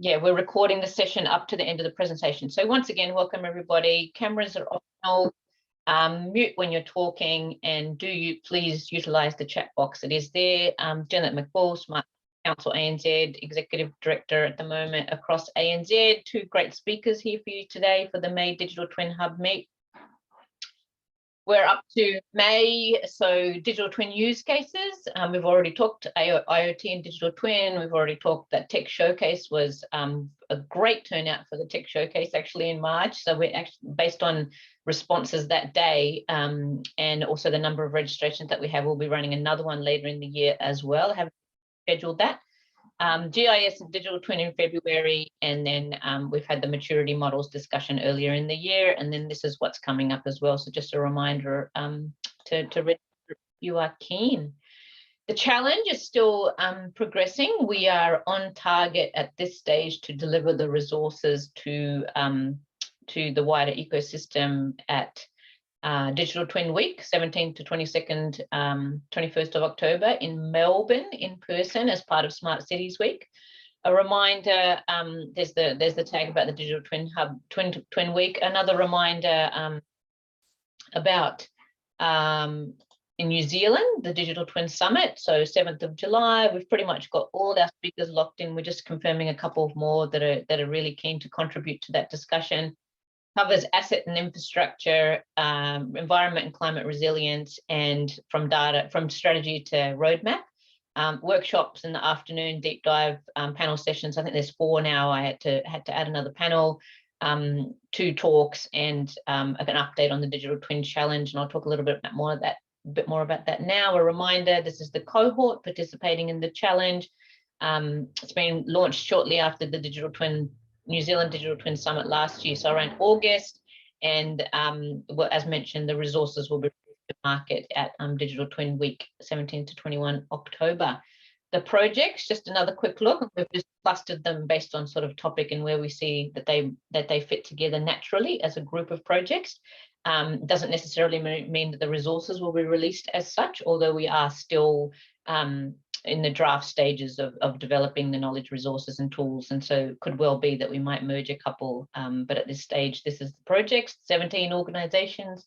yeah, we're recording the session up to the end of the presentation. So once again, welcome everybody. Cameras are optional. Mute when you're talking, and do you please utilize the chat box that is there. Janet McFall, Smart Council ANZ, Executive Director at the moment across ANZ. Two great speakers here for you today for the May Digital Twin Hub meet. We're up to May, so digital twin use cases. We've already talked IoT and digital twin. We've already talked that tech showcase was a great turnout for the tech showcase actually in March. So we're actually based on responses that day and also the number of registrations that we have. We'll be running another one later in the year as well. Have scheduled that. GIS and digital twin in February, and then we've had the maturity models discussion earlier in the year, and then this is what's coming up as well. So just a reminder to register if you are keen. The challenge is still progressing. We are on target at this stage to deliver the resources to the wider ecosystem at Digital Twin Week, 17th to 22nd, 21st of October in Melbourne in person as part of Smart Cities Week. A reminder, there's the tag about the Digital Twin Hub Twin Week. Another reminder about in New Zealand, the Digital Twin Summit, so 7th of July. We've pretty much got all our speakers locked in. We're just confirming a couple more that are really keen to contribute to that discussion. Covers asset and infrastructure, environment and climate resilience, and from strategy to roadmap. Workshops in the afternoon, deep dive panel sessions. I think there's 4 now. I had to add another panel, 2 talks, and an update on the Digital Twin Challenge. And I'll talk a little bit more about that now. A reminder: this is the cohort participating in the challenge. It's been launched shortly after the New Zealand Digital Twin Summit last year, so around August, and well, as mentioned, the resources will be to market at Digital Twin Week, 17 to 21 October. The projects, just another quick look, we've just clustered them based on sort of topic and where we see that they fit together naturally as a group of projects. Doesn't necessarily mean that the resources will be released as such, although we are still in the draft stages of developing the knowledge resources and tools, and so it could well be that we might merge a couple, but at this stage this is the projects. 17 organizations,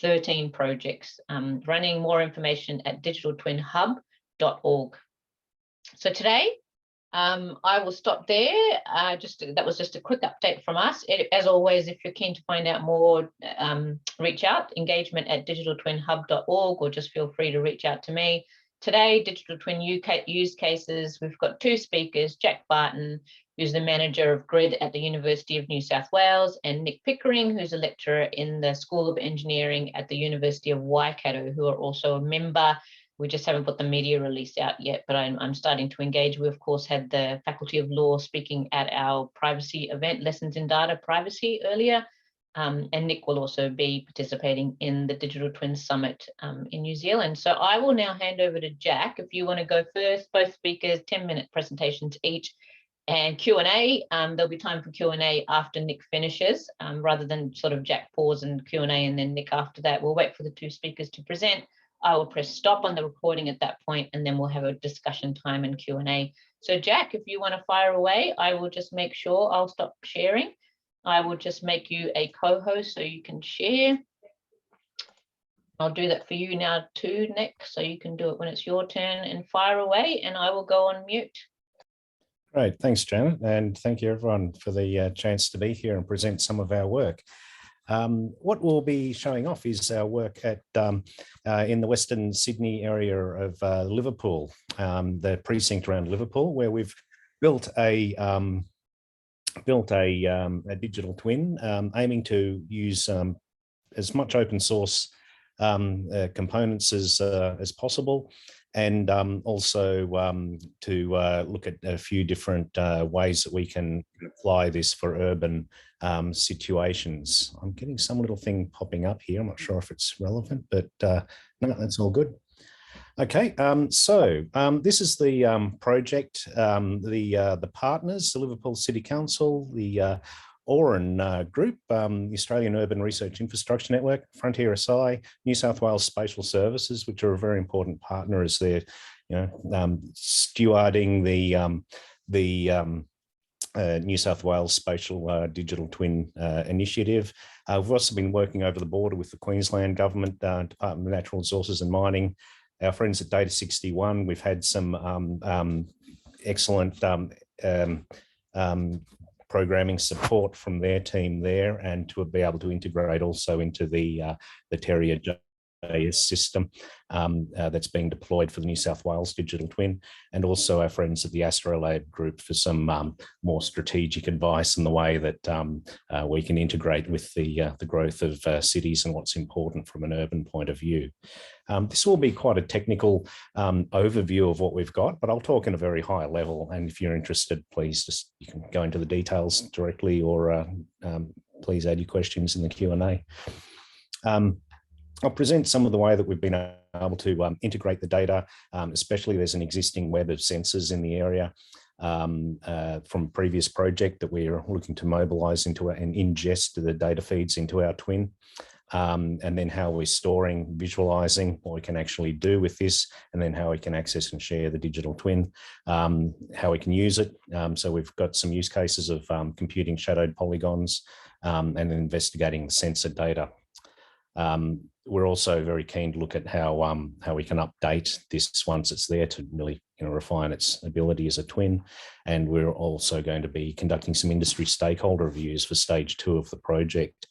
13 projects running. More information at digitaltwinhub.org. So today I will stop there. That was just a quick update from us. As always, if you're keen to find out more, reach out, engagement@digitaltwinhub.org, or just feel free to reach out to me. Today, Digital Twin use cases, we've got 2 speakers, Jack Barton, who's the manager of Grid at the University of New South Wales, and Nick Pickering, who's a lecturer in the School of Engineering at the University of Waikato, who are also a member. We just haven't put the media release out yet, but I'm starting to engage. We, of course, had the Faculty of Law speaking at our privacy event, Lessons in Data Privacy, earlier. And Nick will also be participating in the Digital Twin Summit in New Zealand. So I will now hand over to Jack. If you want to go first, both speakers, 10-minute presentations each, and Q&A. There'll be time for Q&A after Nick finishes, rather than sort of Jack pause and Q&A and then Nick after that. We'll wait for the 2 speakers to present. I will press stop on the recording at that point, and then we'll have a discussion time and Q&A. So Jack, if you want to fire away, I will just make sure I'll stop sharing. I will just make you a co-host so you can share. I'll do that for you now too, Nick, so you can do it when it's your turn, and fire away, and I will go on mute. Great, thanks, Janet, and thank you everyone for the chance to be here and present some of our work. What we'll be showing off is our work at in the Western Sydney area of Liverpool, the precinct around Liverpool, where we've built a digital twin, aiming to use as much open source components as possible, and also to look at a few different ways that we can apply this for urban situations. I'm getting some little thing popping up here. I'm not sure if it's relevant, but no, that's all good. Okay, so this is the project, the partners, the Liverpool City Council, the Oran Group, the Australian Urban Research Infrastructure Network, Frontier SI, New South Wales Spatial Services, which are a very important partner as they're stewarding the New South Wales Spatial Digital Twin Initiative. We've also been working over the border with the Queensland Government, Department of Natural Resources and Mining, our friends at Data 61. We've had some excellent programming support from their team there, and to be able to integrate also into the Terrier JS system that's being deployed for the New South Wales Digital Twin, and also our friends at the Astrolab Group for some more strategic advice in the way that we can integrate with the growth of cities and what's important from an urban point of view. This will be quite a technical overview of what we've got, but I'll talk in a very high level. And if you're interested, please you can go into the details directly, or please add your questions in the Q&A. I'll present some of the way that we've been able to integrate the data, especially there's an existing web of sensors in the area from a previous project that we're looking to mobilize into and ingest the data feeds into our twin. And then how we're storing, visualizing what we can actually do with this, and then how we can access and share the digital twin, how we can use it. So we've got some use cases of computing shadowed polygons and then investigating the sensor data. We're also very keen to look at how we can update this once it's there to really refine its ability as a twin. And we're also going to be conducting some industry stakeholder reviews for stage 2 of the project.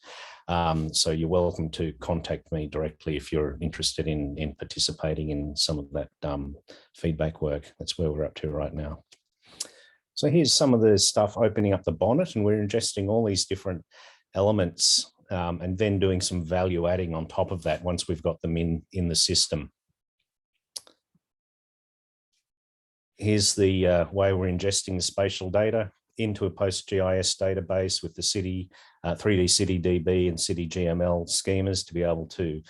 So you're welcome to contact me directly if you're interested in participating in some of that feedback work. That's where we're up to right now. So here's some of the stuff opening up the bonnet, and we're ingesting all these different elements and then doing some value adding on top of that once we've got them in the system. Here's the way we're ingesting the spatial data into a post-GIS database with the city, 3D City DB and City GML schemas to be able to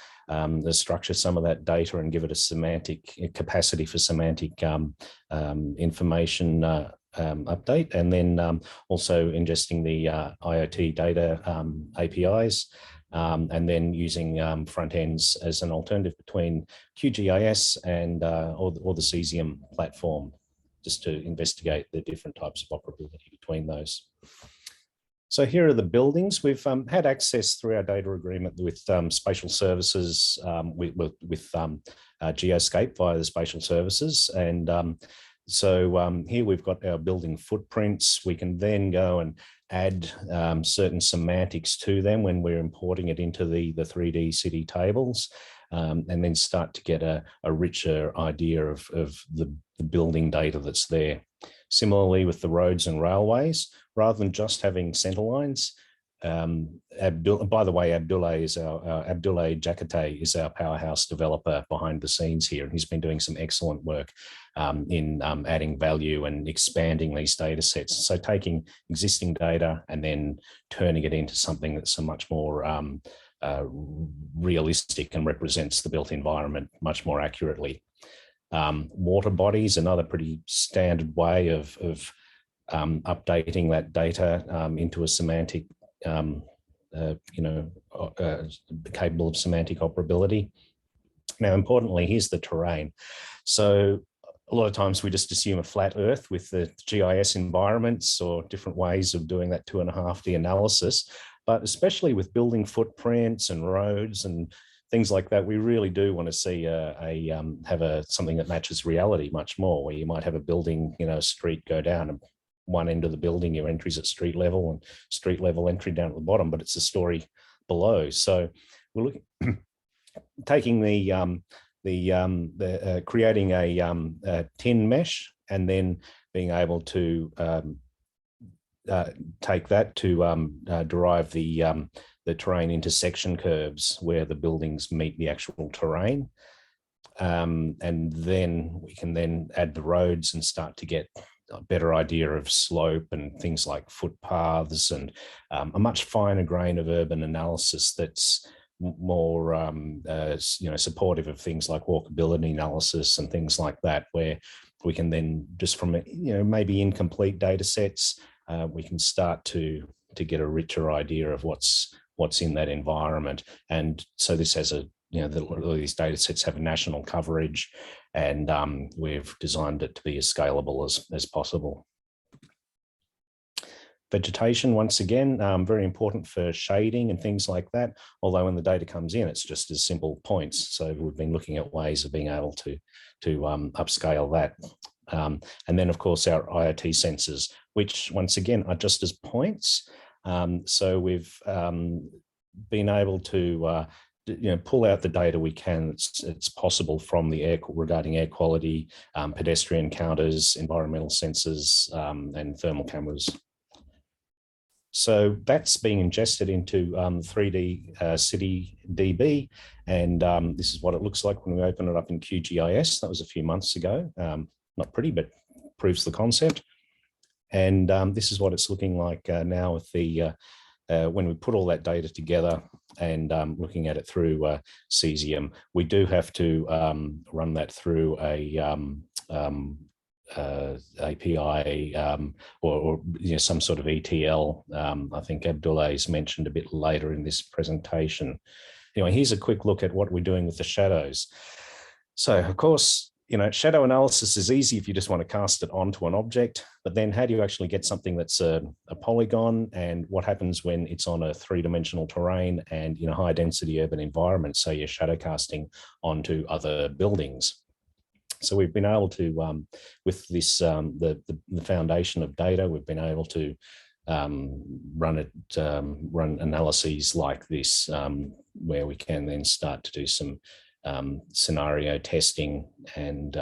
structure some of that data and give it a semantic capacity for semantic information update, and then also ingesting the IoT data APIs, and then using front ends as an alternative between QGIS and or the Cesium platform, just to investigate the different types of operability between those. So here are the buildings. We've had access through our data agreement with spatial services, with Geoscape via the spatial services. And so here we've got our building footprints. We can then go and add certain semantics to them when we're importing it into the 3D city tables, and then start to get a richer idea of the building data that's there. Similarly with the roads and railways, rather than just having centre lines, by the way, Abdullah Jakate is our powerhouse developer behind the scenes here. He's been doing some excellent work in adding value and expanding these data sets. So taking existing data and then turning it into something that's a much more realistic and represents the built environment much more accurately. Water bodies, another pretty standard way of updating that data into a semantic, capable of semantic operability. Now, importantly, here's the terrain. So a lot of times we just assume a flat earth with the GIS environments or different ways of doing that 2.5D analysis, but especially with building footprints and roads and things like that, we really do want to see something that matches reality much more, where you might have a building, a street go down, and one end of the building, your entry's at street level, and street level entry down at the bottom, but it's a story below. So we're looking, taking creating a tin mesh, and then being able to take that to derive the terrain intersection curves where the buildings meet the actual terrain. And then we can then add the roads and start to get a better idea of slope and things like footpaths, and a much finer grain of urban analysis that's more supportive of things like walkability analysis and things like that, where we can then just from maybe incomplete data sets, we can start to get a richer idea of what's in that environment. And so this has these data sets have a national coverage, and we've designed it to be as scalable as possible. Vegetation, once again, very important for shading and things like that, although when the data comes in, it's just as simple points. So we've been looking at ways of being able to upscale that. And then, of course, our IoT sensors, which, once again, are just as points. So we've been able to pull out the data we can. It's possible from the regarding air quality, pedestrian counters, environmental sensors, and thermal cameras. So that's being ingested into 3D City DB, and this is what it looks like when we open it up in QGIS. That was a few months ago. Not pretty, but proves the concept. And this is what it's looking like now with the when we put all that data together and looking at it through Cesium. We do have to run that through a API or some sort of ETL. I think Abdullah's mentioned a bit later in this presentation. Anyway, here's a quick look at what we're doing with the shadows. So, of course, shadow analysis is easy if you just want to cast it onto an object, but then how do you actually get something that's a polygon, and what happens when it's on a three-dimensional terrain and high density urban environment? So you're shadow casting onto other buildings. So we've been able to, with this, the foundation of data, we've been able to run analyses like this, where we can then start to do some scenario testing and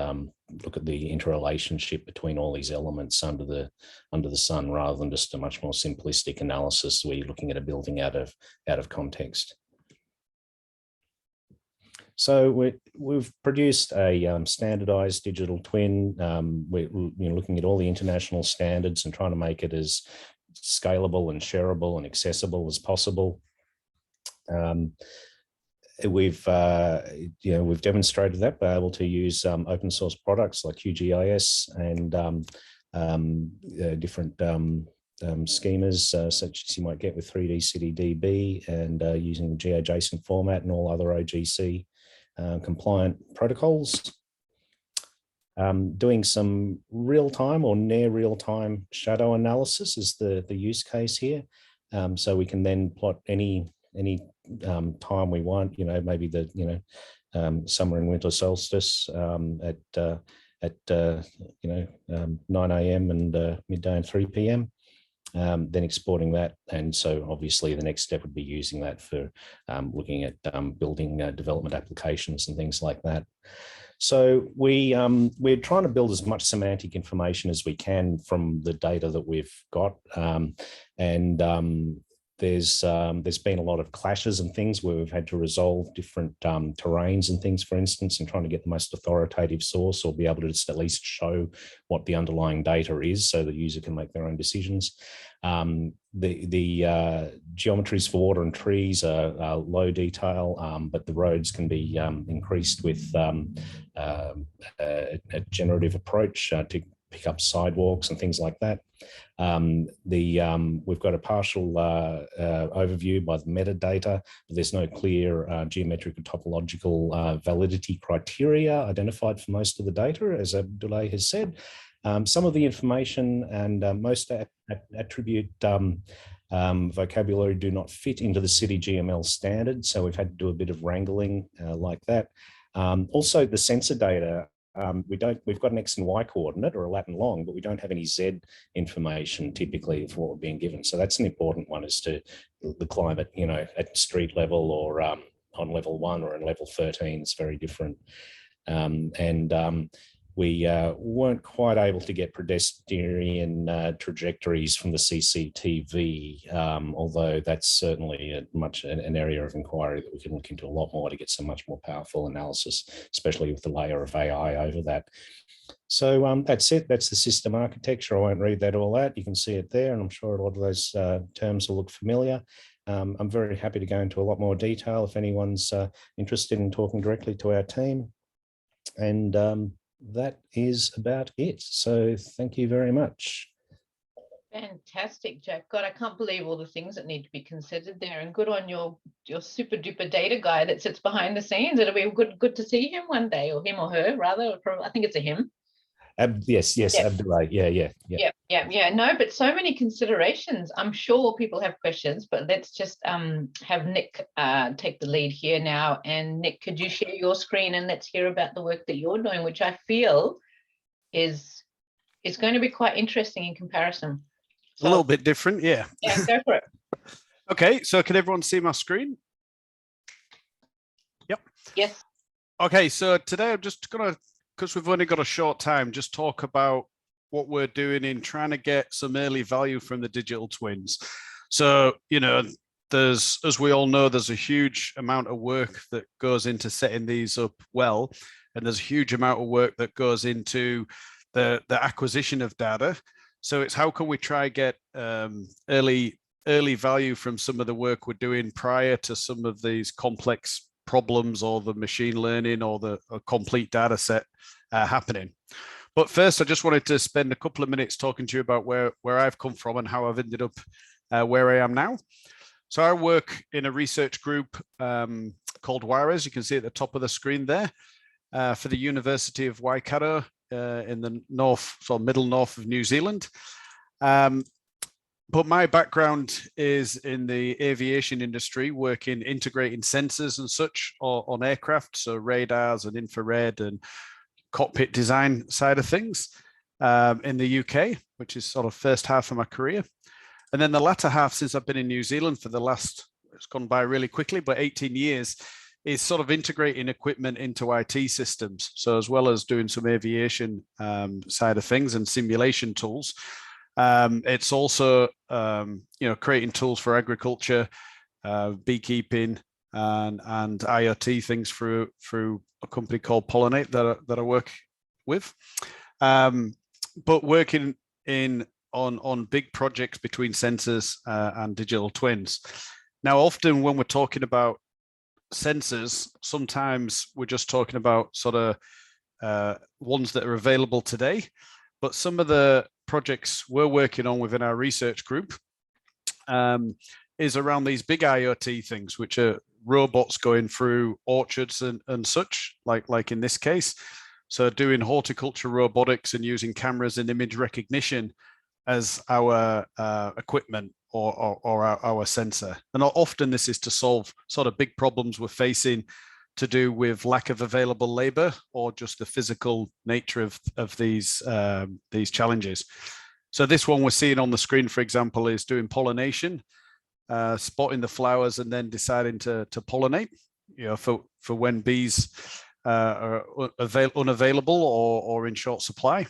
look at the interrelationship between all these elements under the sun, rather than just a much more simplistic analysis where you're looking at a building out of context. So we've produced a standardized digital twin. We're looking at all the international standards and trying to make it as scalable and shareable and accessible as possible. We've demonstrated that we're able to use open source products like QGIS and different schemas such as you might get with 3D City DB, and using the GeoJSON format and all other OGC compliant protocols. Doing some real-time or near real-time shadow analysis is the use case here. So we can then plot any time we want, maybe the summer and winter solstice at 9 a.m. and midday and 3 p.m. Then exporting that. And so obviously the next step would be using that for looking at building development applications and things like that. So we're trying to build as much semantic information as we can from the data that we've got. There's been a lot of clashes and things where we've had to resolve different terrains and things, for instance, and trying to get the most authoritative source, or be able to just at least show what the underlying data is so the user can make their own decisions. The geometries for water and trees are low detail, but the roads can be increased with a generative approach to pick up sidewalks and things like that. We've got a partial overview by the metadata, but there's no clear geometric or topological validity criteria identified for most of the data, as Abdullah has said. Some of the information and most attribute vocabulary do not fit into the City GML standard, so we've had to do a bit of wrangling like that. Also, the sensor data, we've got an X and Y coordinate or a Latin long, but we don't have any Z information typically for what we're being given. So that's an important one, as to the climate, at street level or on level 1 or in level 13, it's very different. We weren't quite able to get pedestrian trajectories from the CCTV, although that's certainly an area of inquiry that we can look into a lot more to get some much more powerful analysis, especially with the layer of AI over that. So that's it. That's the system architecture. I won't read that all out. You can see it there, and I'm sure a lot of those terms will look familiar. I'm very happy to go into a lot more detail if anyone's interested in talking directly to our team. And that is about it. So thank you very much. Fantastic, Jack. God, I can't believe all the things that need to be considered there. And good on your super duper data guy that sits behind the scenes. It'll be good to see him one day, or him or her rather. I think it's a him. Yes, Yeah. Abdullah. Yeah. No, but so many considerations. I'm sure people have questions, but let's just have Nick take the lead here now. And Nick, could you share your screen and let's hear about the work that you're doing, which I feel is going to be quite interesting in comparison. So, a little bit different, yeah. Yeah, go for it. Okay, so can everyone see my screen? Yep. Yes. Okay, so today I'm just gonna, because we've only got a short time, just talk about what we're doing in trying to get some early value from the digital twins. So, you know, there's, as we all know, there's a huge amount of work that goes into setting these up well, and there's a huge amount of work that goes into the acquisition of data. So it's how can we try get early value from some of the work we're doing prior to some of these complex problems or the machine learning or the complete data set happening. But first, I just wanted to spend a couple of minutes talking to you about where I've come from and how I've ended up where I am now. So I work in a research group called WIRES, you can see at the top of the screen there, for the University of Waikato in the north, so middle north of New Zealand. But my background is in the aviation industry, working integrating sensors and such on aircraft, so radars and infrared and cockpit design side of things in the UK, which is sort of first half of my career. And then the latter half, since I've been in New Zealand for the last, it's gone by really quickly, but 18 years, is sort of integrating equipment into IT systems. So as well as doing some aviation side of things and simulation tools, it's also you know, creating tools for agriculture, beekeeping, and IoT things through a company called Pollinate that I work with. But working on big projects between sensors and digital twins. Now, often when we're talking about sensors, sometimes we're just talking about sort of ones that are available today, but some of the projects we're working on within our research group is around these big IoT things, which are robots going through orchards and such, like in this case. So doing horticulture robotics and using cameras and image recognition as our equipment or our sensor. And often this is to solve sort of big problems we're facing to do with lack of available labor or just the physical nature of these challenges. So this one we're seeing on the screen, for example, is doing pollination, spotting the flowers and then deciding to pollinate, you know, for when bees are unavailable or in short supply.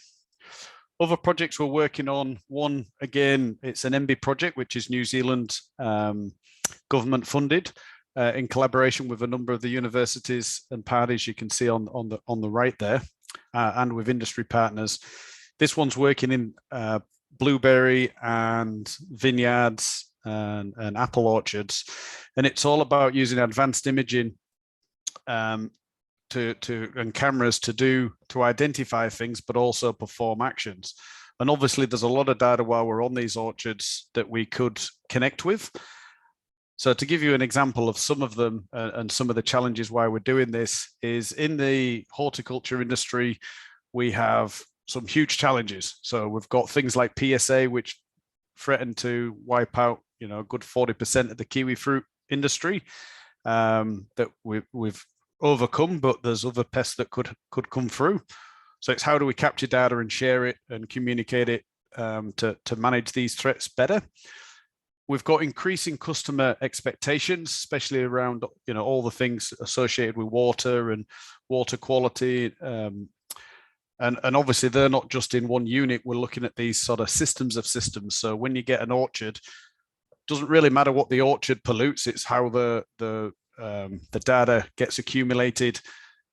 Other projects we're working on, one, again, it's an MB project, which is New Zealand government funded in collaboration with a number of the universities and parties you can see on the right there, and with industry partners. This one's working in blueberry and vineyards and apple orchards, and it's all about using advanced imaging and cameras to identify things, but also perform actions. And obviously there's a lot of data while we're on these orchards that we could connect with. So to give you an example of some of them and some of the challenges why we're doing this is in the horticulture industry, we have some huge challenges. So we've got things like PSA, which threaten to wipe out, you know, a good 40% of the kiwi fruit industry that we've overcome, but there's other pests that could come through. So it's how do we capture data and share it and communicate it to manage these threats better. We've got increasing customer expectations, especially around, you know, all the things associated with water and water quality. And obviously they're not just in one unit. We're looking at these sort of systems of systems. So when you get an orchard, it doesn't really matter what the orchard pollutes, it's how the data gets accumulated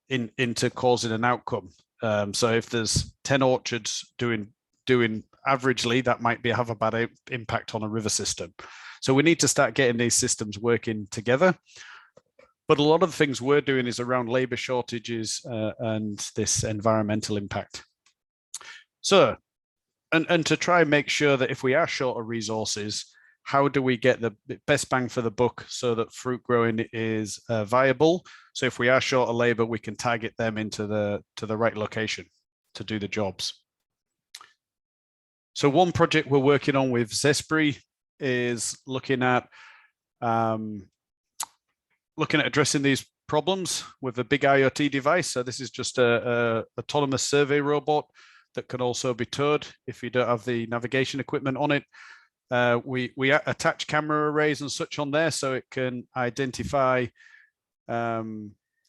into causing an outcome. So if there's 10 orchards doing averagely, that might have a bad impact on a river system. So we need to start getting these systems working together. But a lot of the things we're doing is around labor shortages and this environmental impact. So And to try and make sure that if we are short of resources, how do we get the best bang for the buck so that fruit growing is viable? So if we are short of labor, we can target them into the right location to do the jobs. So one project we're working on with Zespri is looking at addressing these problems with a big IoT device. So this is just a autonomous survey robot that can also be towed if you don't have the navigation equipment on it. We attach camera arrays and such on there so it can identify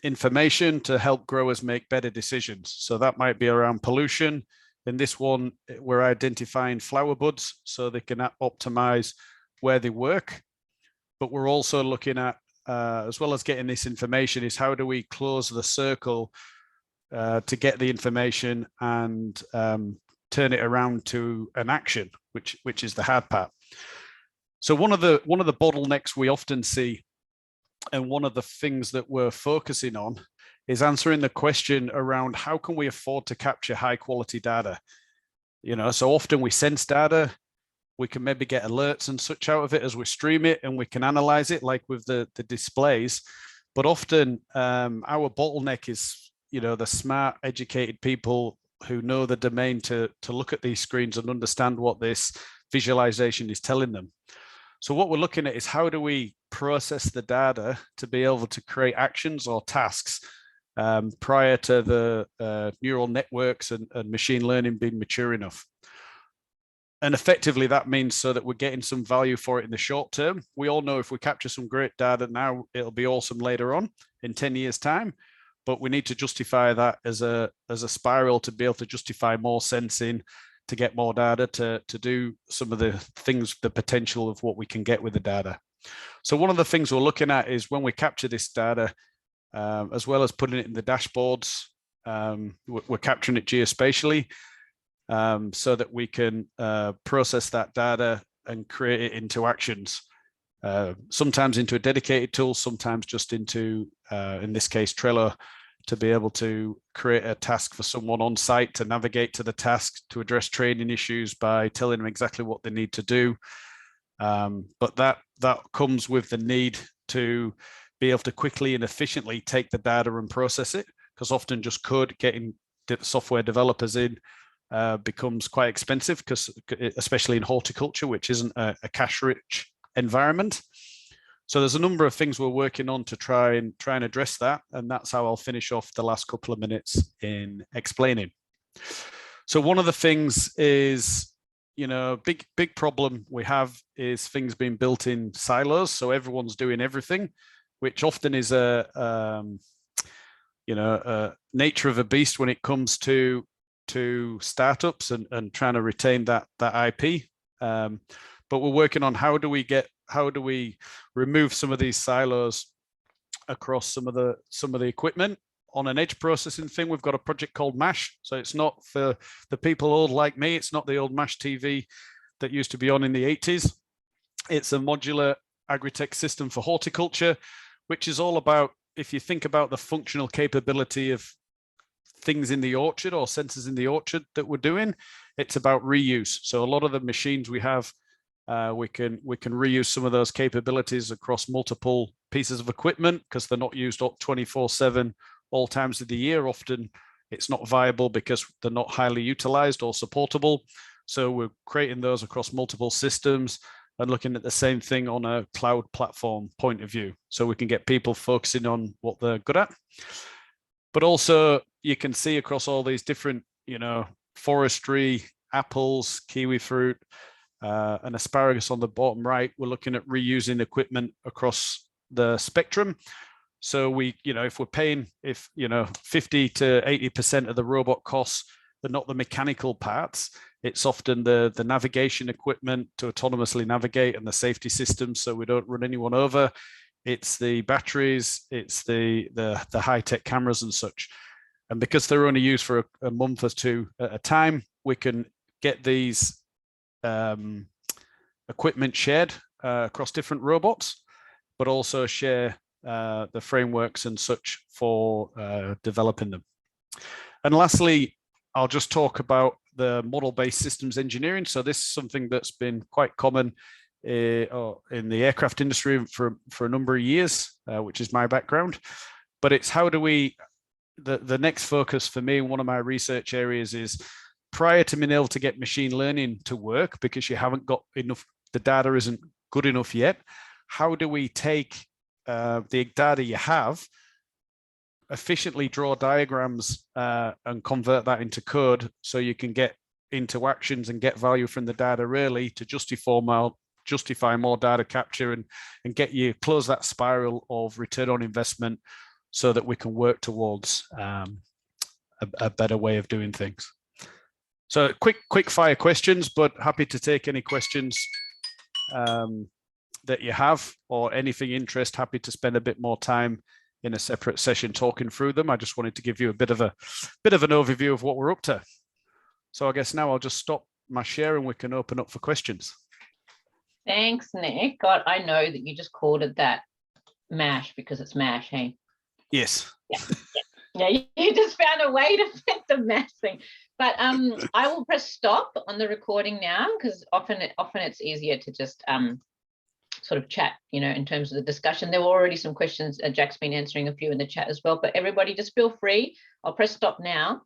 information to help growers make better decisions. So that might be around pollution. In this one, we're identifying flower buds so they can optimize where they work. But we're also looking at, as well as getting this information, is how do we close the circle to get the information and turn it around to an action, which is the hard part. So one of the bottlenecks we often see, and one of the things that we're focusing on, is answering the question around how can we afford to capture high quality data. So often we sense data, we can maybe get alerts and such out of it as we stream it, and we can analyze it like with the displays. But often our bottleneck is, the smart, educated people who know the domain to look at these screens and understand what this visualization is telling them. So what we're looking at is how do we process the data to be able to create actions or tasks prior to the neural networks and machine learning being mature enough. And effectively, that means so that we're getting some value for it in the short term. We all know if we capture some great data now, it'll be awesome later on in 10 years' time. But we need to justify that as a spiral to be able to justify more sensing, to get more data, to do some of the things, the potential of what we can get with the data. So one of the things we're looking at is when we capture this data, as well as putting it in the dashboards, we're capturing it geospatially so that we can process that data and create it into actions, sometimes into a dedicated tool, sometimes just into, in this case, Trello, to be able to create a task for someone on site to navigate to the task, to address training issues by telling them exactly what they need to do. But that comes with the need to be able to quickly and efficiently take the data and process it, because often just code, getting software developers in becomes quite expensive, because especially in horticulture, which isn't a cash-rich environment. So there's a number of things we're working on to try and address that, and that's how I'll finish off the last couple of minutes in explaining. So one of the things is, big problem we have is things being built in silos. So everyone's doing everything, which often is a nature of a beast when it comes to startups and trying to retain that IP. But we're working on how do we remove some of these silos across some of the equipment on an edge processing thing. We've got a project called MASH. So it's not for the people old like me. It's not the old MASH TV that used to be on in the 80s. It's a modular agri-tech system for horticulture, which is all about, if you think about the functional capability of things in the orchard or sensors in the orchard that we're doing, it's about reuse. So a lot of the machines we have, we can reuse some of those capabilities across multiple pieces of equipment, because they're not used up 24/7 all times of the year. Often it's not viable because they're not highly utilized or supportable. So we're creating those across multiple systems and looking at the same thing on a cloud platform point of view, so we can get people focusing on what they're good at. But also you can see across all these different, forestry, apples, kiwi fruit, and asparagus on the bottom right, we're looking at reusing equipment across the spectrum. So if we're paying, 50 to 80% of the robot costs, they're not the mechanical parts. It's often the navigation equipment to autonomously navigate and the safety systems so we don't run anyone over. It's the batteries, it's the high-tech cameras and such. And because they're only used for a month or two at a time, we can get these equipment shared across different robots, but also share the frameworks and such for developing them. And lastly, I'll just talk about the model-based systems engineering. So this is something that's been quite common in the aircraft industry for a number of years, which is my background. But it's how do we, the next focus for me, one of my research areas is prior to being able to get machine learning to work, because you haven't got enough, the data isn't good enough yet. How do we take the data you have, efficiently draw diagrams and convert that into code so you can get into actions and get value from the data early to justify more data capture and get you close that spiral of return on investment so that we can work towards a better way of doing things. So quick fire questions, but happy to take any questions that you have or anything interest. Happy to spend a bit more time in a separate session talking through them. I just wanted to give you a bit of an overview of what we're up to. So I guess now I'll just stop my share and we can open up for questions. Thanks, Nick. God, I know that you just called it that MASH because it's MASH, hey? Yes. Yeah, you just found a way to fit the MASH thing. But I will press stop on the recording now because often it's easier to just sort of chat, in terms of the discussion. There were already some questions. Jack's been answering a few in the chat as well, but everybody just feel free. I'll press stop now.